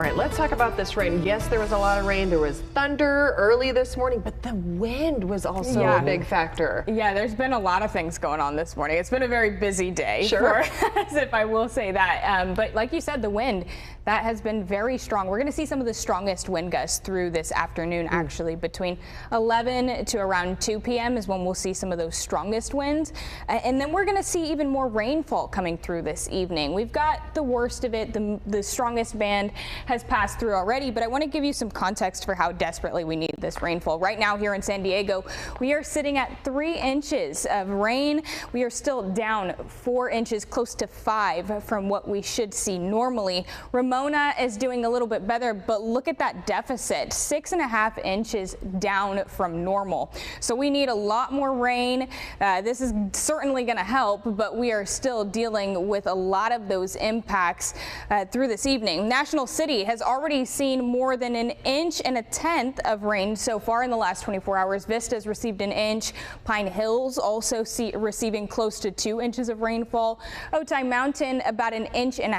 All right, let's talk about this rain. Yes, there was a lot of rain. There was thunder early this morning, but the wind was also a big factor. Yeah, there's been a lot of things going on this morning. It's been a very busy day Sure. for us, if I will say that. But like you said, the wind, that has been very strong. We're going to see some of the strongest wind gusts through this afternoon, actually. Between 11 to around 2 p.m. is when we'll see some of those strongest winds. And then we're going to see even more rainfall coming through this evening. We've got the worst of it. The strongest band has passed through already, but I want to give you some context for how desperately we need this rainfall. Right now here in San Diego, we are sitting at 3 inches of rain. We are still down 4 inches, close to 5 from what we should see normally. Ramona is doing a little bit better, but look at that deficit, 6.5 inches down from normal. So we need a lot more rain. This is certainly going to help, but we are still dealing with a lot of those impacts through this evening. National City has already seen more than 1.1 inches of rain so far in the last 24 hours. Vista's received 1 inch. Pine Hills also receiving close to 2 inches of rainfall. Otay Mountain about 1.5 inches. And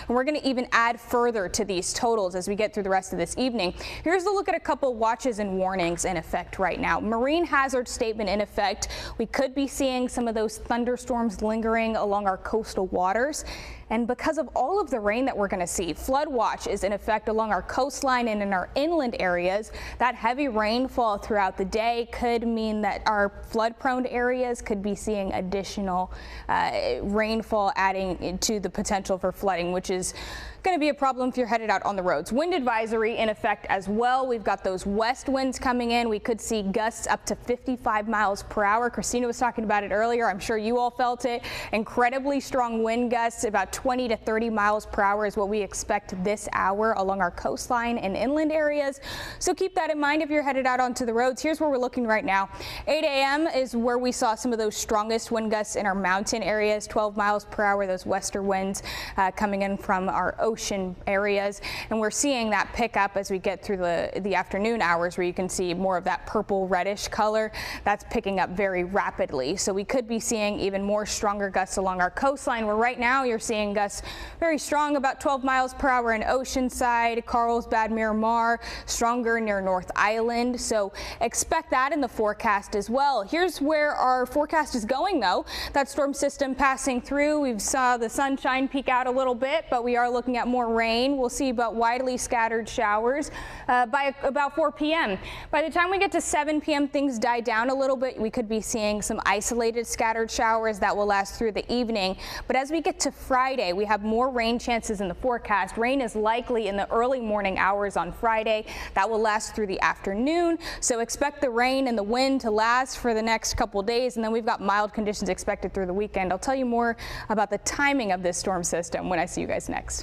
we're going to even add further to these totals as we get through the rest of this evening. Here's a look at a couple watches and warnings in effect right now. Marine hazard statement in effect. We could be seeing some of those thunderstorms lingering along our coastal waters. And because of all of the rain that we're going to see, flood watch is in effect along our coastline and in our inland areas. That heavy rainfall throughout the day could mean that our flood-prone areas could be seeing additional rainfall, adding to the potential for flooding, which is going to be a problem if you're headed out on the roads. Wind advisory in effect as well. We've got those west winds coming in. We could see gusts up to 55 miles per hour. Christina was talking about it earlier. I'm sure you all felt it. Incredibly strong wind gusts, about 20 to 30 miles per hour is what we expect this hour along our coastline and inland areas. So keep that in mind if you're headed out onto the roads. Here's where we're looking right now. 8 a.m. is where we saw some of those strongest wind gusts in our mountain areas, 12 miles per hour, those western winds coming in from our ocean areas, and we're seeing that pick up as we get through the afternoon hours, where you can see more of that purple reddish color. That's picking up very rapidly, so we could be seeing even more stronger gusts along our coastline, where right now you're seeing gusts very strong, about 12 miles per hour in Oceanside, Carlsbad, Miramar, stronger near North Island. So expect that in the forecast as well. Here's where our forecast is going though. That storm system passing through, we saw the sunshine peek out a little bit, but we are looking at more rain. We'll see about widely scattered showers by about 4 p.m. By the time we get to 7 p.m., things die down a little bit. We could be seeing some isolated scattered showers that will last through the evening. But as we get to Friday, we have more rain chances in the forecast. Rain is likely in the early morning hours on Friday. That will last through the afternoon. So expect the rain and the wind to last for the next couple days. And then we've got mild conditions expected through the weekend. I'll tell you more about the timing of this storm system when I see you guys next.